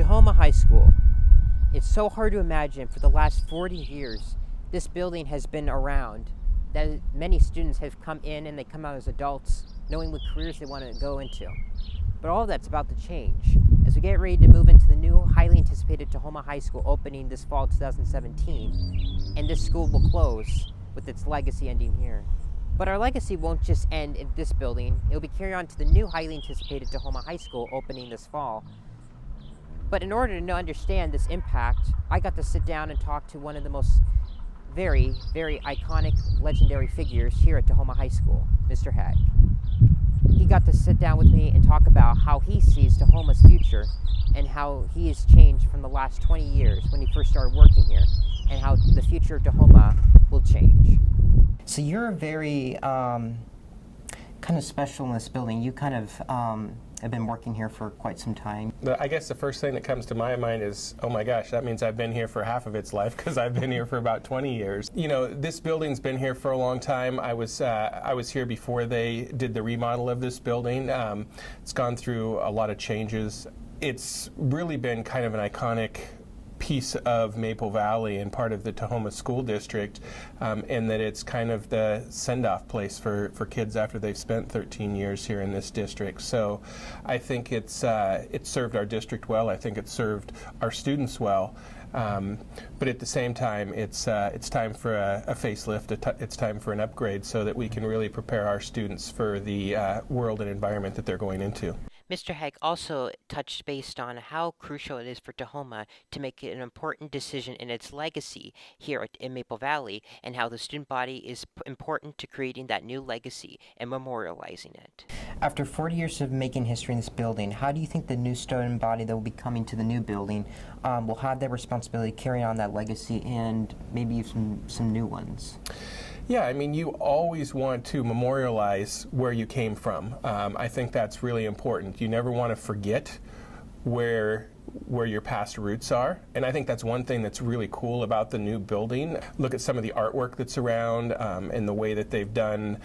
Tahoma High School. It's so hard to imagine for the last 40 years this building has been around, that many students have come in and they come out as adults knowing what careers they want to go into. But all of that's about to change as we get ready to move into the new highly anticipated Tahoma High School opening this fall 2017, and this school will close with its legacy ending here. But our legacy won't just end in this building, it will be carried on to the new highly anticipated Tahoma High School opening this fall. But in order to understand this impact, I got to sit down and talk to one of the most very, very iconic, legendary figures here at Tahoma High School, Mr. Haag. He got to sit down with me and talk about how he sees Tahoma's future and how he has changed from the last 20 years when he first started working here, and how the future of Tahoma will change. So you're very kind of special in this building. You kind of have been working here for quite some time. I guess the first thing that comes to my mind is, oh my gosh, that means I've been here for half of its life, because I've been here for about 20 years. You know, this building's been here for a long time. I was here before they did the remodel of this building. It's gone through a lot of changes. It's really been kind of an iconic piece of Maple Valley and part of the Tahoma School District, in that it's kind of the send-off place for kids after they've spent 13 years here in this district. So I think it's served our district well. I think it's served our students well. But at the same time, it's time for a facelift. It's time for an upgrade so that we can really prepare our students for the world and environment that they're going into. Mr. Haag also touched base on how crucial it is for Tahoma to make an important decision in its legacy here in Maple Valley, and how the student body is important to creating that new legacy and memorializing it. After 40 years of making history in this building, how do you think the new student body that will be coming to the new building will have that responsibility carrying on that legacy and maybe some new ones? Yeah, I mean, you always want to memorialize where you came from. I think that's really important. You never want to forget where your past roots are, and I think that's one thing that's really cool about the new building. Look at some of the artwork that's around, and the way that they've done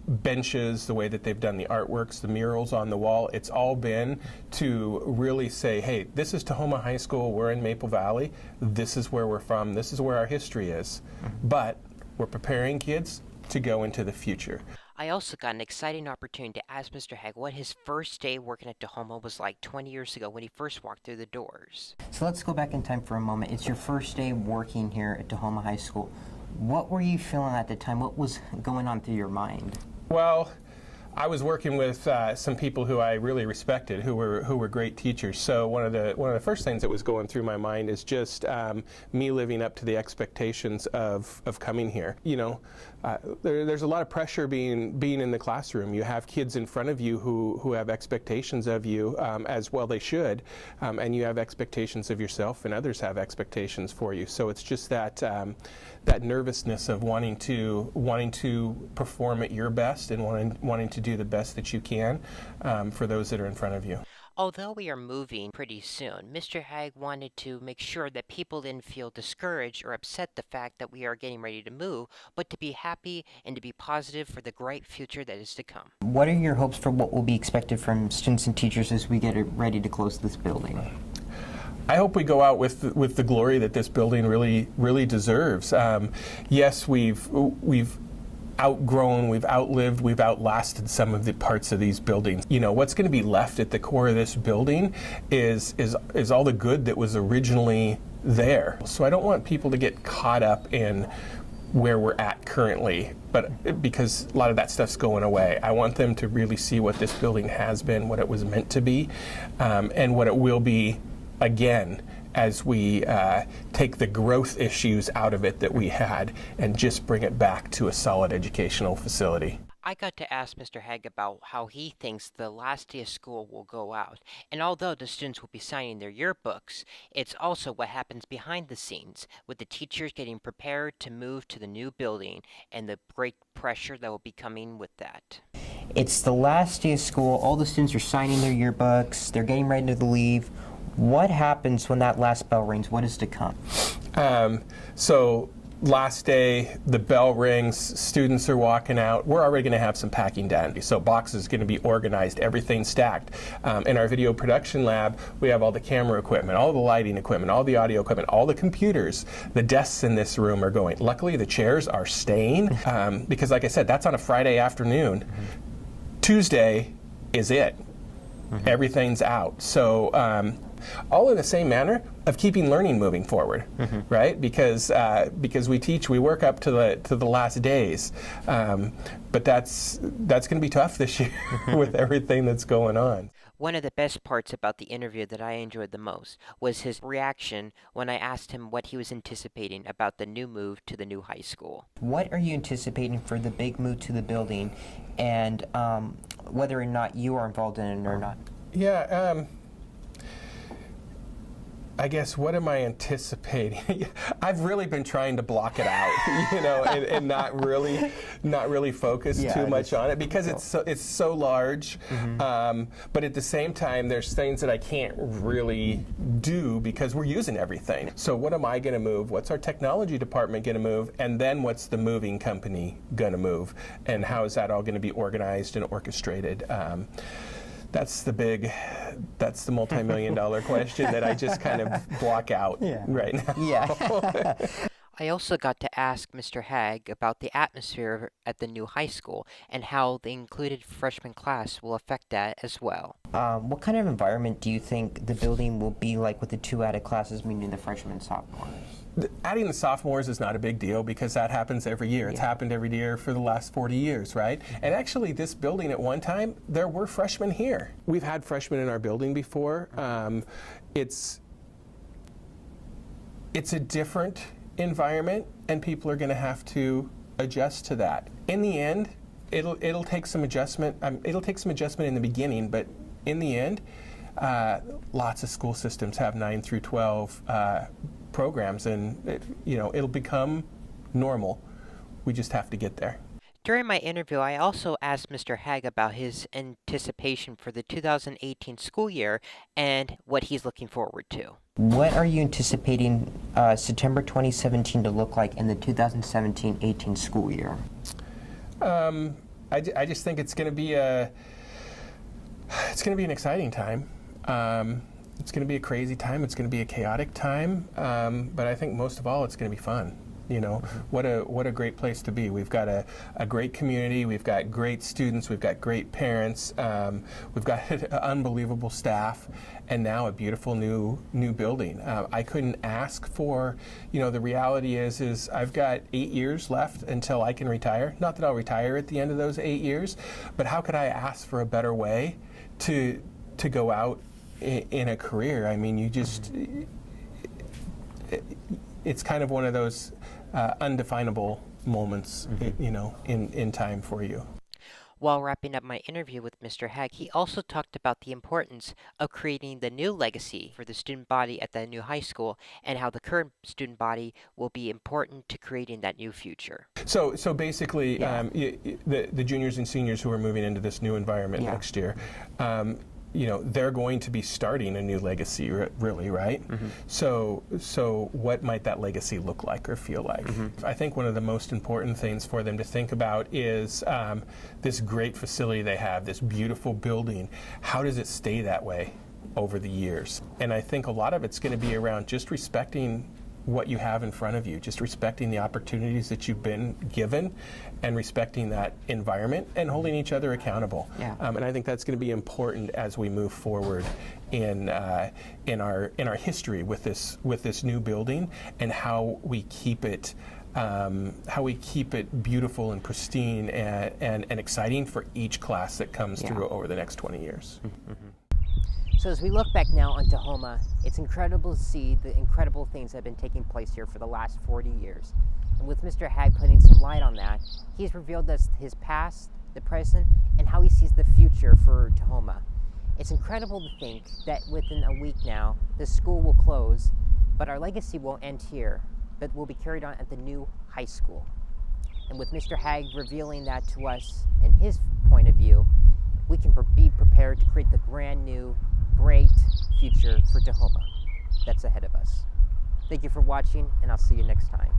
benches, the way that they've done the artworks, the murals on the wall. It's all been to really say, hey, this is Tahoma High School, we're in Maple Valley, this is where we're from, this is where our history is. But we're preparing kids to go into the future. I also got an exciting opportunity to ask Mr. Haag what his first day working at Tahoma was like 20 years ago when he first walked through the doors. So let's go back in time for a moment. It's your first day working here at Tahoma High School. What were you feeling at the time? What was going on through your mind? Well, I was working with some people who I really respected, who were great teachers. So one of the first things that was going through my mind is just me living up to the expectations of coming here. You know, there's a lot of pressure being in the classroom. You have kids in front of you who have expectations of you, as well they should, and you have expectations of yourself, and others have expectations for you. So it's just that nervousness of wanting to perform at your best and wanting to do the best that you can for those that are in front of you. Although we are moving pretty soon, Mr. Haag wanted to make sure that people didn't feel discouraged or upset the fact that we are getting ready to move, but to be happy and to be positive for the great future that is to come. What are your hopes for what will be expected from students and teachers as we get ready to close this building? I hope we go out with the glory that this building really deserves. Yes, we've outgrown, we've outlived, we've outlasted some of the parts of these buildings. You know, what's going to be left at the core of this building is all the good that was originally there. So I don't want people to get caught up in where we're at currently, but because a lot of that stuff's going away. I want them to really see what this building has been, what it was meant to be, and what it will be again, as we take the growth issues out of it that we had and just bring it back to a solid educational facility. I got to ask Mr. Haag about how he thinks the last day of school will go out. And although the students will be signing their yearbooks, it's also what happens behind the scenes, with the teachers getting prepared to move to the new building and the great pressure that will be coming with that. It's the last day of school, all the students are signing their yearbooks, they're getting ready to leave. What happens when that last bell rings? What is to come? So last day, the bell rings, students are walking out. We're already going to have some packing done. So boxes going to be organized, everything stacked. In our video production lab, we have all the camera equipment, all the lighting equipment, all the audio equipment, all the computers. The desks in this room are going. Luckily, the chairs are staying because, like I said, that's on a Friday afternoon. Tuesday is it. Everything's out. So all in the same manner of keeping learning moving forward, right? Because we teach, we work up to the last days, but that's going to be tough this year with everything that's going on. One of the best parts about the interview that I enjoyed the most was his reaction when I asked him what he was anticipating about the new move to the new high school. What are you anticipating for the big move to the building, and whether or not you are involved in it or not? Yeah, I guess, what am I anticipating? I've really been trying to block it out, you know, and not really focus too much on it because it's so large. But at the same time, there's things that I can't really do because we're using everything. So what am I going to move? What's our technology department going to move? And then what's the moving company going to move? And how is that all going to be organized and orchestrated? That's the multi-million-dollar question that I just kind of block out right now. Yeah. I also got to ask Mr. Haag about the atmosphere at the new high school and how the included freshman class will affect that as well. What kind of environment do you think the building will be like with the two added classes, meaning the freshmen and sophomores? Adding the sophomores is not a big deal because that happens every year. It's happened every year for the last 40 years, right? And actually, this building at one time, there were freshmen here. We've had freshmen in our building before. It's a different environment, and people are going to have to adjust to that. In the end, it'll take some adjustment. It'll take some adjustment in the beginning, but in the end, lots of school systems have 9 through 12 programs, and it'll become normal. We just have to get there. During my interview, I also asked Mr. Haag about his anticipation for the 2018 school year and what he's looking forward to. What are you anticipating September 2017 to look like in the 2017-18 school year? I just think it's going to be an exciting time. It's going to be a crazy time. It's going to be a chaotic time. But I think most of all, it's going to be fun. You know, what a great place to be. We've got a great community. We've got great students. We've got great parents. We've got unbelievable staff, and now a beautiful new building. I couldn't ask for, the reality is I've got 8 years left until I can retire. Not that I'll retire at the end of those 8 years, but how could I ask for a better way to go out in a career? I mean, it's kind of one of those undefinable moments, in time for you. While wrapping up my interview with Mr. Haag, he also talked about the importance of creating the new legacy for the student body at the new high school and how the current student body will be important to creating that new future. So basically, the juniors and seniors who are moving into this new environment next year, they're going to be starting a new legacy, really, right? So what might that legacy look like or feel like? I think one of the most important things for them to think about is this great facility they have, this beautiful building. How does it stay that way over the years? And I think a lot of it's going to be around just respecting what you have in front of you, just respecting the opportunities that you've been given and respecting that environment and holding each other accountable. And I think that's going to be important as we move forward in our history with this new building and how we keep it beautiful and pristine and exciting for each class that comes through over the next 20 years. So as we look back now on Tahoma, it's incredible to see the incredible things that have been taking place here for the last 40 years. And with Mr. Haag putting some light on that, he's revealed us his past, the present, and how he sees the future for Tahoma. It's incredible to think that within a week now, the school will close, but our legacy won't end here, but will be carried on at the new high school. And with Mr. Haag revealing that to us and his point of view, we can be prepared to create the brand new, great future for Tahoma that's ahead of us. Thank you for watching, and I'll see you next time.